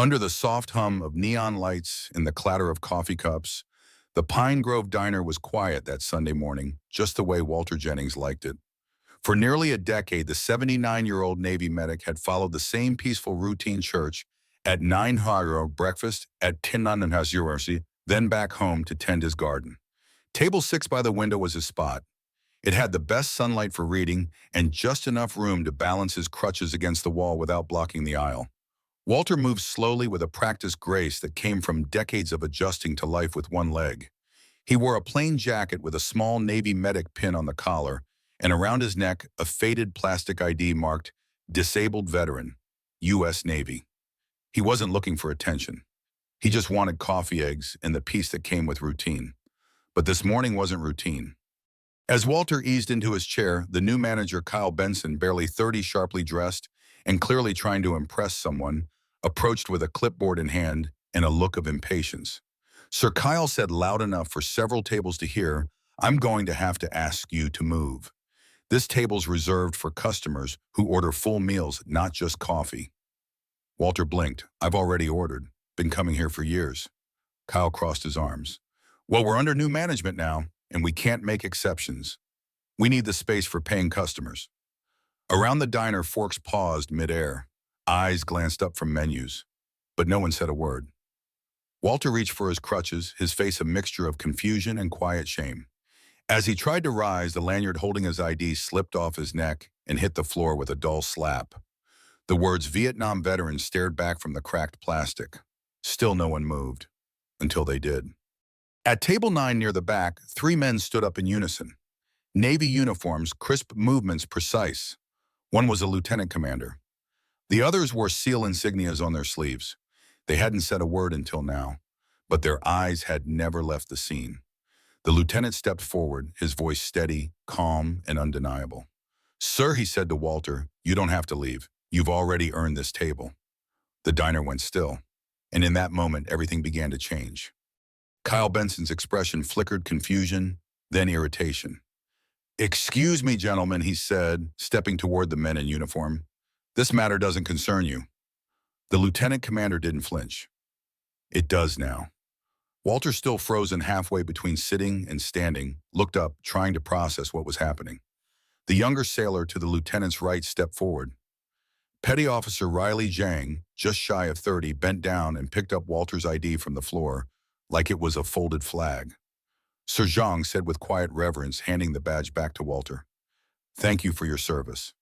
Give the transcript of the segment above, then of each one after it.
Under the soft hum of neon lights and the clatter of coffee cups, the Pine Grove Diner was quiet that Sunday morning, just the way Walter Jennings liked it. For nearly a decade, the 79-year-old Navy medic had followed the same peaceful routine church at 9 Haro breakfast at Tinananhasurasi, then back home to tend his garden. Table 6 by the window was his spot. It had the best sunlight for reading and just enough room to balance his crutches against the wall without blocking the aisle. Walter moved slowly with a practiced grace that came from decades of adjusting to life with one leg. He wore a plain jacket with a small Navy medic pin on the collar, and around his neck a faded plastic ID marked Disabled Veteran, U.S. Navy. He wasn't looking for attention. He just wanted coffee, eggs, and the peace that came with routine. But this morning wasn't routine. As Walter eased into his chair, the new manager, Kyle Benson, barely 30, sharply dressed, and clearly trying to impress someone, approached with a clipboard in hand and a look of impatience. Sir Kyle said loud enough for several tables to hear, "I'm going to have to ask you to move. This table's reserved for customers who order full meals, not just coffee." Walter blinked. "I've already ordered. Been coming here for years." Kyle crossed his arms. "Well, we're under new management now, and we can't make exceptions. We need the space for paying customers." Around the diner, forks paused midair. Eyes glanced up from menus, but no one said a word. Walter reached for his crutches, his face a mixture of confusion and quiet shame. As he tried to rise, the lanyard holding his ID slipped off his neck and hit the floor with a dull slap. The words Vietnam Veteran stared back from the cracked plastic. Still no one moved, until they did. At table 9 near the back, 3 men stood up in unison. Navy uniforms, crisp movements precise. One was a lieutenant commander. The others wore SEAL insignias on their sleeves. They hadn't said a word until now, but their eyes had never left the scene. The lieutenant stepped forward, his voice steady, calm, and undeniable. "Sir," he said to Walter, "you don't have to leave. You've already earned this table." The diner went still, and in that moment, everything began to change. Kyle Benson's expression flickered confusion, then irritation. "Excuse me, gentlemen," he said, stepping toward the men in uniform. "This matter doesn't concern you." The lieutenant commander didn't flinch. "It does now." Walter, still frozen halfway between sitting and standing, looked up, trying to process what was happening. The younger sailor to the lieutenant's right stepped forward. Petty Officer Riley Zhang, just shy of 30, bent down and picked up Walter's ID from the floor like it was a folded flag. Sir Zhang said with quiet reverence, handing the badge back to Walter, "Thank you for your service."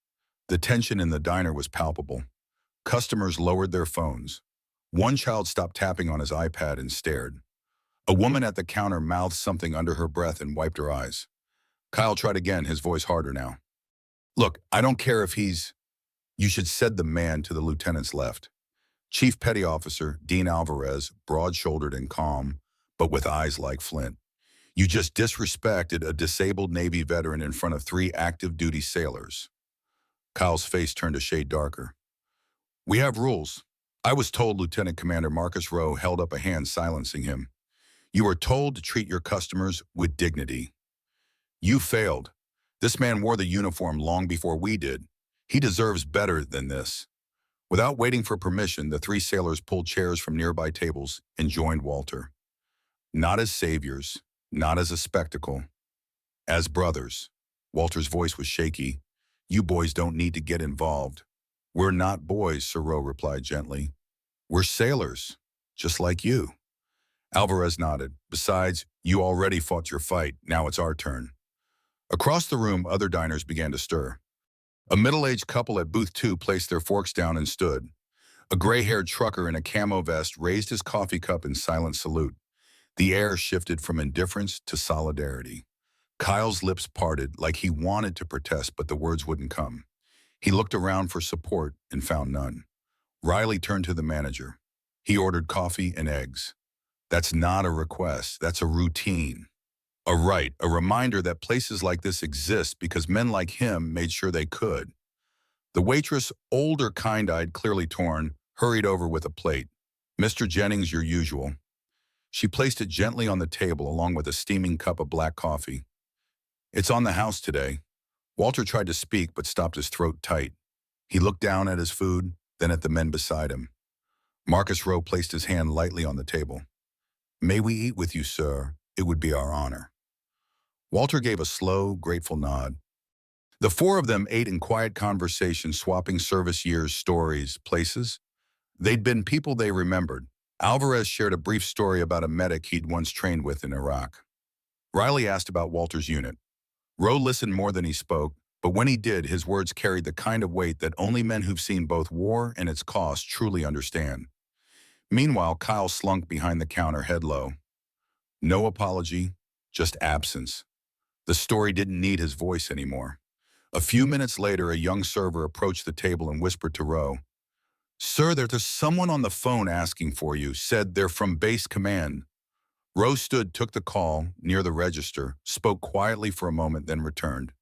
The tension in the diner was palpable. Customers lowered their phones. One child stopped tapping on his iPad and stared. A woman at the counter mouthed something under her breath and wiped her eyes. Kyle tried again, his voice harder now. "Look, I don't care if he's—" "You should," said the man to the lieutenant's left. Chief Petty Officer Dean Alvarez, broad-shouldered and calm, but with eyes like flint. "You just disrespected a disabled Navy veteran in front of 3 active duty sailors." Kyle's face turned a shade darker. "We have rules." "I was told," Lieutenant Commander Marcus Rowe held up a hand, silencing him. "You are told to treat your customers with dignity." "You failed. This man wore the uniform long before we did. He deserves better than this." Without waiting for permission, the 3 sailors pulled chairs from nearby tables and joined Walter. Not as saviors, not as a spectacle. As brothers. Walter's voice was shaky. "You boys don't need to get involved." "We're not boys," Sir Rowe replied gently. "We're sailors, just like you." Alvarez nodded. "Besides, you already fought your fight. Now it's our turn." Across the room, other diners began to stir. A middle-aged couple at booth 2 placed their forks down and stood. A gray-haired trucker in a camo vest raised his coffee cup in silent salute. The air shifted from indifference to solidarity. Kyle's lips parted like he wanted to protest, but the words wouldn't come. He looked around for support and found none. Riley turned to the manager. He ordered coffee and eggs. "That's not a request, that's a routine. A right, a reminder that places like this exist because men like him made sure they could." The waitress, older, kind-eyed, clearly torn, hurried over with a plate. "Mr. Jennings, your usual." She placed it gently on the table along with a steaming cup of black coffee. "It's on the house today." Walter tried to speak but stopped his throat tight. He looked down at his food, then at the men beside him. Marcus Rowe placed his hand lightly on the table. "May we eat with you, sir? It would be our honor." Walter gave a slow, grateful nod. The four of them ate in quiet conversation, swapping service years, stories, places. They'd been people they remembered. Alvarez shared a brief story about a medic he'd once trained with in Iraq. Riley asked about Walter's unit. Rowe listened more than he spoke, but when he did, his words carried the kind of weight that only men who've seen both war and its cost truly understand. Meanwhile, Kyle slunk behind the counter, head low. No apology, just absence. The story didn't need his voice anymore. A few minutes later, a young server approached the table and whispered to Rowe, "Sir, there's someone on the phone asking for you. Said they're from base command." Rowe stood, took the call, near the register, spoke quietly for a moment, then returned.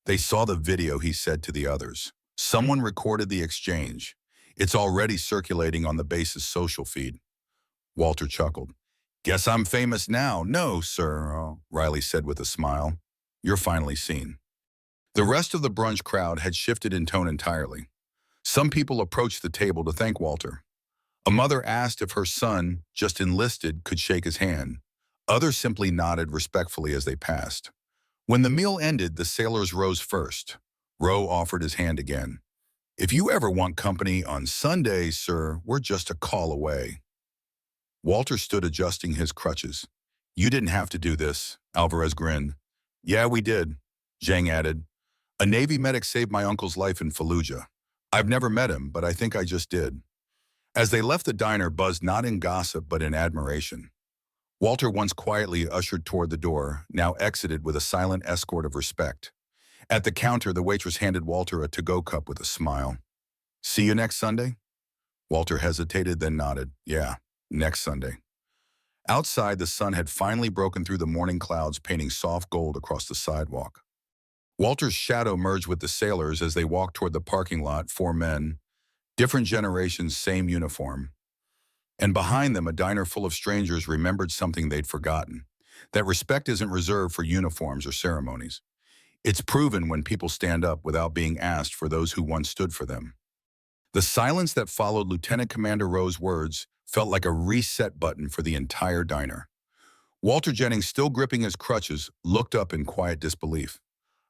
"They saw the video," he said to the others. "Someone recorded the exchange. It's already circulating on the base's social feed." Walter chuckled. "Guess I'm famous now." "No, sir," Riley said with a smile. "You're finally seen." The rest of the brunch crowd had shifted in tone entirely. Some people approached the table to thank Walter. A mother asked if her son, just enlisted, could shake his hand. Others simply nodded respectfully as they passed. When the meal ended, the sailors rose first. Rowe offered his hand again. "If you ever want company on Sunday, sir, we're just a call away." Walter stood adjusting his crutches. "You didn't have to do this," Alvarez grinned. "Yeah, we did," Zhang added. "A Navy medic saved my uncle's life in Fallujah. I've never met him, but I think I just did." As they left the diner, buzzed not in gossip but in admiration. Walter, once quietly ushered toward the door, now exited with a silent escort of respect. At the counter, the waitress handed Walter a to-go cup with a smile. "See you next Sunday?" Walter hesitated, then nodded. "Yeah, next Sunday." Outside, the sun had finally broken through the morning clouds, painting soft gold across the sidewalk. Walter's shadow merged with the sailors as they walked toward the parking lot, four men, different generations, same uniform. And behind them, a diner full of strangers remembered something they'd forgotten. That respect isn't reserved for uniforms or ceremonies. It's proven when people stand up without being asked for those who once stood for them. The silence that followed Lieutenant Commander Rowe's words felt like a reset button for the entire diner. Walter Jennings, still gripping his crutches, looked up in quiet disbelief.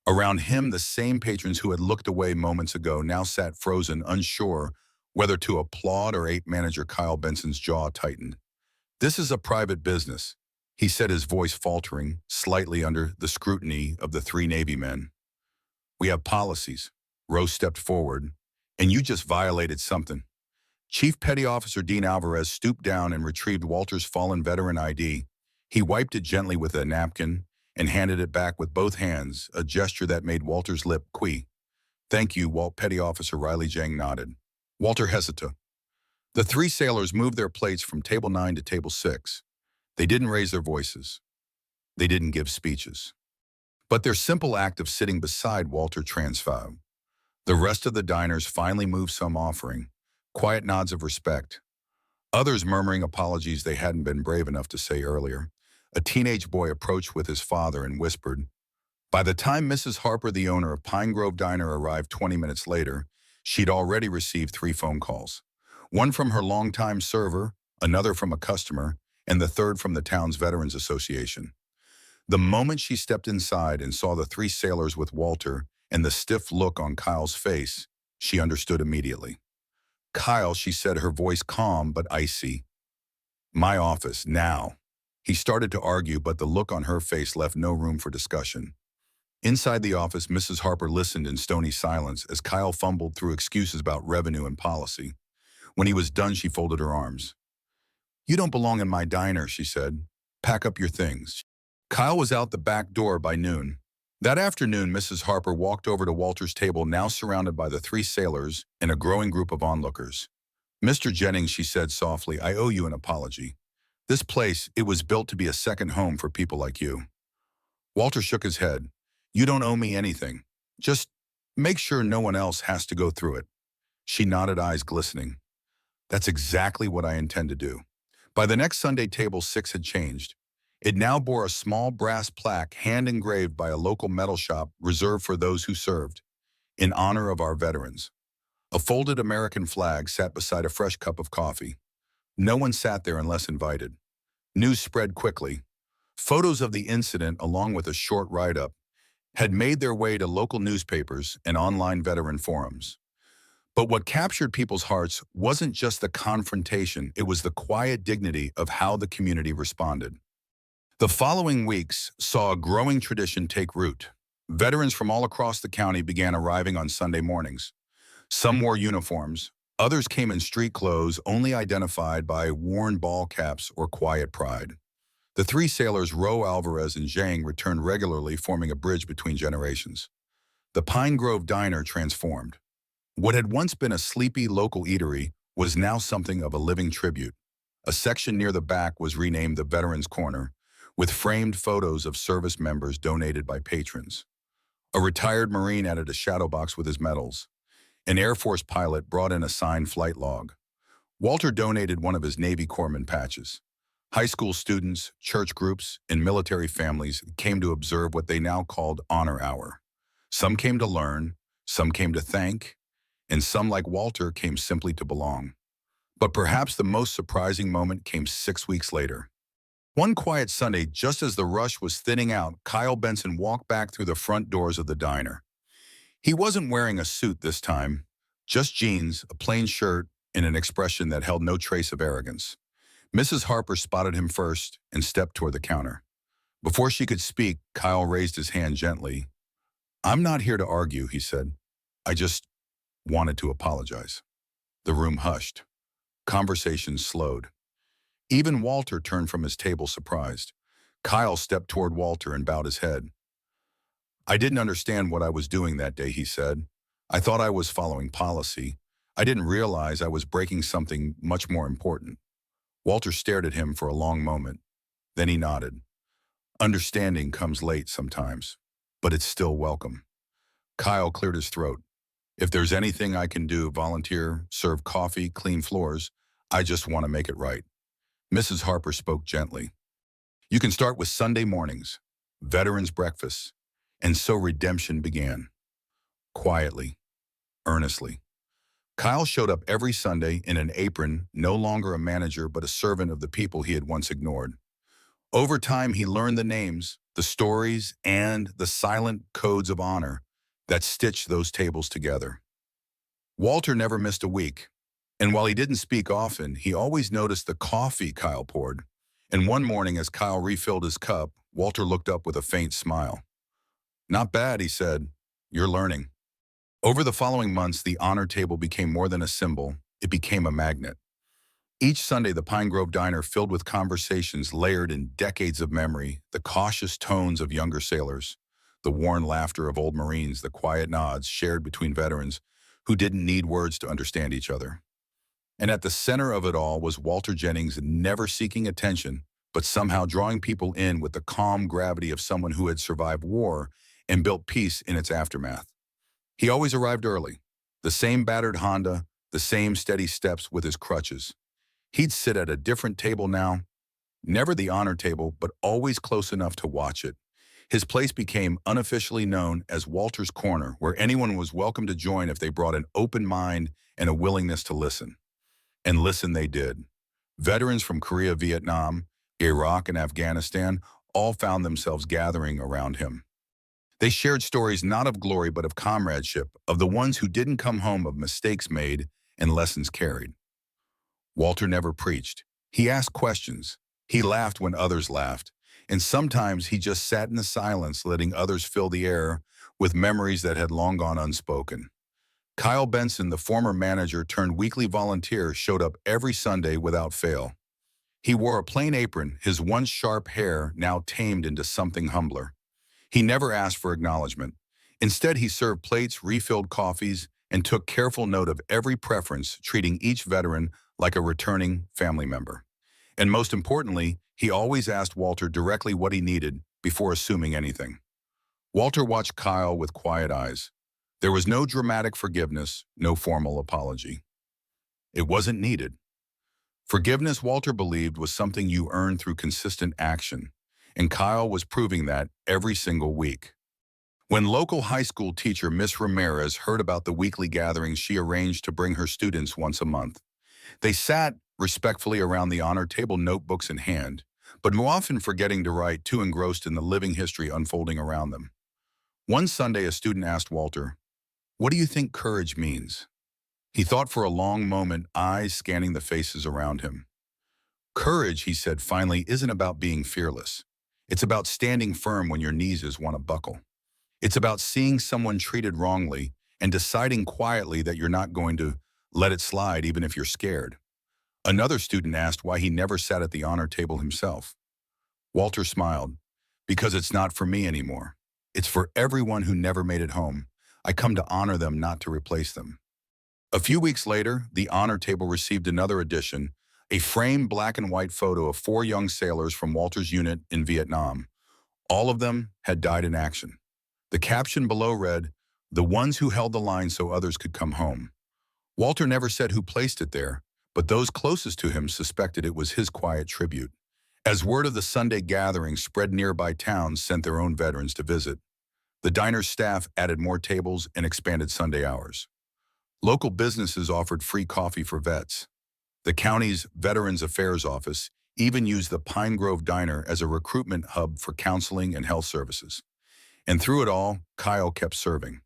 Around him, the same patrons who had looked away moments ago now sat frozen, unsure whether to applaud or ape. Manager Kyle Benson's jaw tightened. "This is a private business," he said, his voice faltering, slightly under the scrutiny of the three Navy men. "We have policies." Rose stepped forward. "And you just violated something." Chief Petty Officer Dean Alvarez stooped down and retrieved Walter's fallen veteran ID. He wiped it gently with a napkin and handed it back with both hands, a gesture that made Walter's lip quiver. "Thank you, Walt." Petty Officer Riley Zhang nodded. Walter hesitated. The three sailors moved their plates from table 9 to table 6. They didn't raise their voices. They didn't give speeches. But their simple act of sitting beside Walter transformed. The rest of the diners finally moved, some offering quiet nods of respect, others murmuring apologies they hadn't been brave enough to say earlier. A teenage boy approached with his father and whispered. By the time Mrs. Harper, the owner of Pine Grove Diner, arrived 20 minutes later, she'd already received 3 phone calls. One from her longtime server, another from a customer, and the third from the town's Veterans Association. The moment she stepped inside and saw the 3 sailors with Walter and the stiff look on Kyle's face, she understood immediately. "Kyle," she said, her voice calm but icy. "My office, now." He started to argue, but the look on her face left no room for discussion. Inside the office, Mrs. Harper listened in stony silence as Kyle fumbled through excuses about revenue and policy. When he was done, she folded her arms. "You don't belong in my diner," she said. "Pack up your things." Kyle was out the back door by noon. That afternoon, Mrs. Harper walked over to Walter's table, now surrounded by the 3 sailors and a growing group of onlookers. "Mr. Jennings," she said softly, "I owe you an apology. This place, it was built to be a second home for people like you." Walter shook his head. "You don't owe me anything. Just make sure no one else has to go through it." She nodded, eyes glistening. "That's exactly what I intend to do." By the next Sunday, table 6 had changed. It now bore a small brass plaque, hand-engraved by a local metal shop, reserved for those who served, in honor of our veterans. A folded American flag sat beside a fresh cup of coffee. No one sat there unless invited. News spread quickly. Photos of the incident, along with a short write-up, had made their way to local newspapers and online veteran forums. But what captured people's hearts wasn't just the confrontation, it was the quiet dignity of how the community responded. The following weeks saw a growing tradition take root. Veterans from all across the county began arriving on Sunday mornings. Some wore uniforms, others came in street clothes only identified by worn ball caps or quiet pride. The three sailors, Roe, Alvarez, and Zhang, returned regularly, forming a bridge between generations. The Pine Grove Diner transformed. What had once been a sleepy local eatery was now something of a living tribute. A section near the back was renamed the Veterans Corner, with framed photos of service members donated by patrons. A retired Marine added a shadow box with his medals. An Air Force pilot brought in a signed flight log. Walter donated one of his Navy Corpsman patches. High school students, church groups, and military families came to observe what they now called Honor Hour. Some came to learn, some came to thank, and some, like Walter, came simply to belong. But perhaps the most surprising moment came 6 weeks later. One quiet Sunday, just as the rush was thinning out, Kyle Benson walked back through the front doors of the diner. He wasn't wearing a suit this time, just jeans, a plain shirt, and an expression that held no trace of arrogance. Mrs. Harper spotted him first and stepped toward the counter. Before she could speak, Kyle raised his hand gently. "I'm not here to argue," he said. "I just wanted to apologize." The room hushed. Conversation slowed. Even Walter turned from his table surprised. Kyle stepped toward Walter and bowed his head. "I didn't understand what I was doing that day," he said. "I thought I was following policy. I didn't realize I was breaking something much more important." Walter stared at him for a long moment. Then he nodded. "Understanding comes late sometimes, but it's still welcome." Kyle cleared his throat. "If there's anything I can do, volunteer, serve coffee, clean floors, I just want to make it right." Mrs. Harper spoke gently. "You can start with Sunday mornings, veterans breakfasts." And so redemption began. Quietly, earnestly. Kyle showed up every Sunday in an apron, no longer a manager but a servant of the people he had once ignored. Over time, he learned the names, the stories, and the silent codes of honor that stitched those tables together. Walter never missed a week, and while he didn't speak often, he always noticed the coffee Kyle poured. And one morning, as Kyle refilled his cup, Walter looked up with a faint smile. "Not bad," he said. "You're learning." Over the following months, the honor table became more than a symbol. It became a magnet. Each Sunday, the Pine Grove Diner filled with conversations layered in decades of memory, the cautious tones of younger sailors, the worn laughter of old Marines, the quiet nods shared between veterans who didn't need words to understand each other. And at the center of it all was Walter Jennings, never seeking attention, but somehow drawing people in with the calm gravity of someone who had survived war and built peace in its aftermath. He always arrived early. The same battered Honda, the same steady steps with his crutches. He'd sit at a different table now, never the honor table, but always close enough to watch it. His place became unofficially known as Walter's Corner, where anyone was welcome to join if they brought an open mind and a willingness to listen. And listen they did. Veterans from Korea, Vietnam, Iraq, and Afghanistan all found themselves gathering around him. They shared stories not of glory but of comradeship, of the ones who didn't come home, of mistakes made and lessons carried. Walter never preached. He asked questions. He laughed when others laughed. And sometimes he just sat in the silence, letting others fill the air with memories that had long gone unspoken. Kyle Benson, the former manager turned weekly volunteer, showed up every Sunday without fail. He wore a plain apron, his once sharp hair now tamed into something humbler. He never asked for acknowledgement. Instead, he served plates, refilled coffees, and took careful note of every preference, treating each veteran like a returning family member. And most importantly, he always asked Walter directly what he needed before assuming anything. Walter watched Kyle with quiet eyes. There was no dramatic forgiveness, no formal apology. It wasn't needed. Forgiveness, Walter believed, was something you earned through consistent action, and Kyle was proving that every single week. When local high school teacher Miss Ramirez heard about the weekly gatherings she arranged to bring her students once a month, they sat respectfully around the honor table, notebooks in hand, but more often forgetting to write, too engrossed in the living history unfolding around them. One Sunday, a student asked Walter, "What do you think courage means?" He thought for a long moment, eyes scanning the faces around him. "Courage," he said finally, "isn't about being fearless. It's about standing firm when your knees want to buckle. It's about seeing someone treated wrongly and deciding quietly that you're not going to let it slide even if you're scared." Another student asked why he never sat at the honor table himself. Walter smiled. "Because it's not for me anymore. It's for everyone who never made it home. I come to honor them, not to replace them." A few weeks later, the honor table received another addition, a framed black and white photo of 4 young sailors from Walter's unit in Vietnam. All of them had died in action. The caption below read, "The ones who held the line so others could come home." Walter never said who placed it there, but those closest to him suspected it was his quiet tribute. As word of the Sunday gathering spread, nearby towns sent their own veterans to visit. The diner's staff added more tables and expanded Sunday hours. Local businesses offered free coffee for vets. The county's Veterans Affairs Office even used the Pine Grove Diner as a recruitment hub for counseling and health services. And through it all, Kyle kept serving.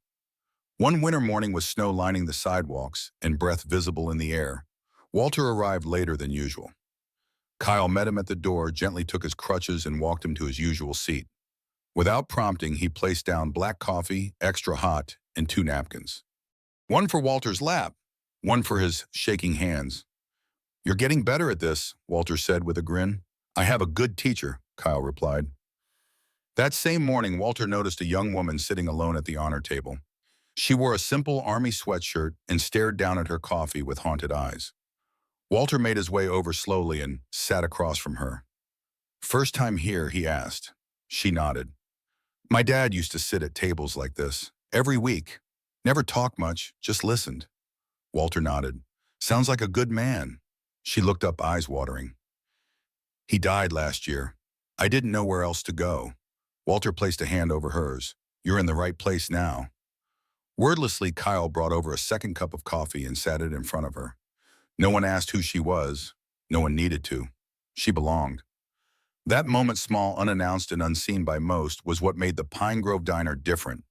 One winter morning, with snow lining the sidewalks and breath visible in the air, Walter arrived later than usual. Kyle met him at the door, gently took his crutches, and walked him to his usual seat. Without prompting, he placed down black coffee, extra hot, and 2 napkins. One for Walter's lap, one for his shaking hands. "You're getting better at this," Walter said with a grin. "I have a good teacher," Kyle replied. That same morning, Walter noticed a young woman sitting alone at the honor table. She wore a simple army sweatshirt and stared down at her coffee with haunted eyes. Walter made his way over slowly and sat across from her. "First time here?" he asked. She nodded. "My dad used to sit at tables like this, every week. Never talked much, just listened." Walter nodded. "Sounds like a good man." She looked up, eyes watering. "He died last year. I didn't know where else to go." Walter placed a hand over hers. "You're in the right place now." Wordlessly, Kyle brought over a second cup of coffee and sat it in front of her. No one asked who she was. No one needed to. She belonged. That moment, small, unannounced, and unseen by most, was what made the Pine Grove Diner different.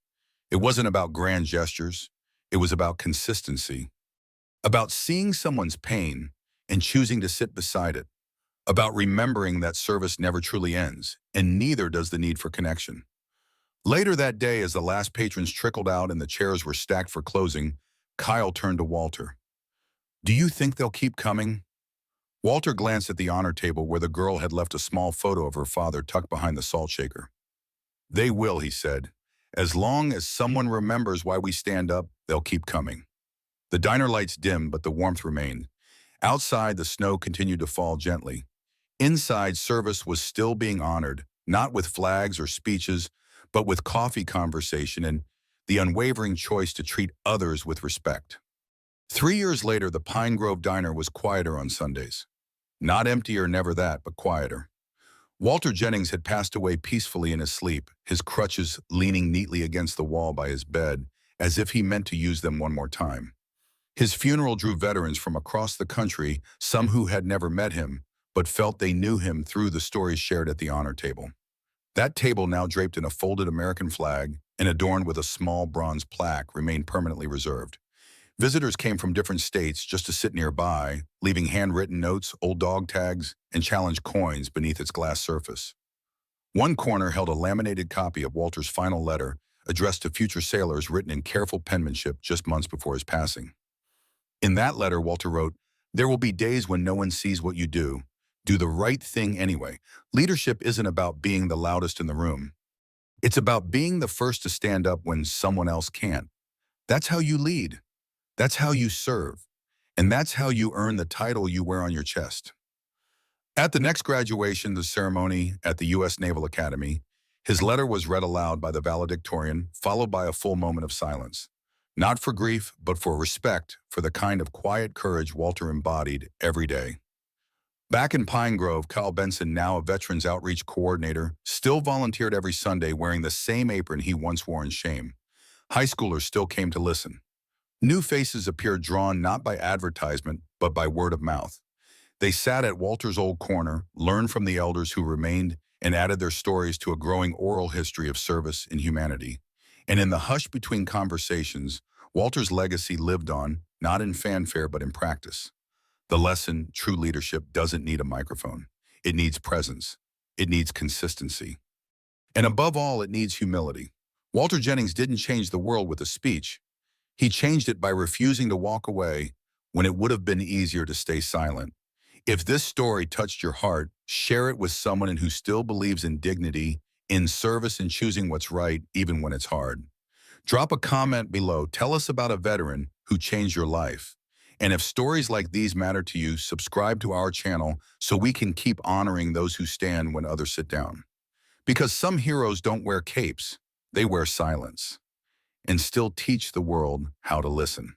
It wasn't about grand gestures. It was about consistency. About seeing someone's pain and choosing to sit beside it. About remembering that service never truly ends, and neither does the need for connection. Later that day, as the last patrons trickled out and the chairs were stacked for closing, Kyle turned to Walter. "Do you think they'll keep coming?" Walter glanced at the honor table where the girl had left a small photo of her father tucked behind the salt shaker. "They will," he said. "As long as someone remembers why we stand up, they'll keep coming." The diner lights dimmed, but the warmth remained. Outside, the snow continued to fall gently. Inside, service was still being honored, not with flags or speeches, but with coffee conversation and the unwavering choice to treat others with respect. 3 years later, the Pine Grove Diner was quieter on Sundays. Not emptier, never that, but quieter. Walter Jennings had passed away peacefully in his sleep, his crutches leaning neatly against the wall by his bed, as if he meant to use them one more time. His funeral drew veterans from across the country, some who had never met him, but felt they knew him through the stories shared at the honor table. That table, now draped in a folded American flag and adorned with a small bronze plaque, remained permanently reserved. Visitors came from different states just to sit nearby, leaving handwritten notes, old dog tags, and challenge coins beneath its glass surface. One corner held a laminated copy of Walter's final letter, addressed to future sailors, written in careful penmanship just months before his passing. In that letter, Walter wrote, "There will be days when no one sees what you do. Do the right thing anyway. Leadership isn't about being the loudest in the room. It's about being the first to stand up when someone else can't. That's how you lead. That's how you serve. And that's how you earn the title you wear on your chest." At the next graduation, the ceremony at the U.S. Naval Academy, his letter was read aloud by the valedictorian, followed by a full moment of silence. Not for grief, but for respect for the kind of quiet courage Walter embodied every day. Back in Pine Grove, Kyle Benson, now a Veterans Outreach Coordinator, still volunteered every Sunday wearing the same apron he once wore in shame. High schoolers still came to listen. New faces appeared, drawn not by advertisement, but by word of mouth. They sat at Walter's old corner, learned from the elders who remained, and added their stories to a growing oral history of service and humanity. And in the hush between conversations, Walter's legacy lived on, not in fanfare but in practice. The lesson: true leadership doesn't need a microphone. It needs presence. It needs consistency. And above all, it needs humility. Walter Jennings didn't change the world with a speech. He changed it by refusing to walk away when it would have been easier to stay silent. If this story touched your heart, share it with someone who still believes in dignity, in service, and choosing what's right even when it's hard. Drop a comment below. Tell us about a veteran who changed your life. And if stories like these matter to you, subscribe to our channel so we can keep honoring those who stand when others sit down. Because some heroes don't wear capes, they wear silence and still teach the world how to listen.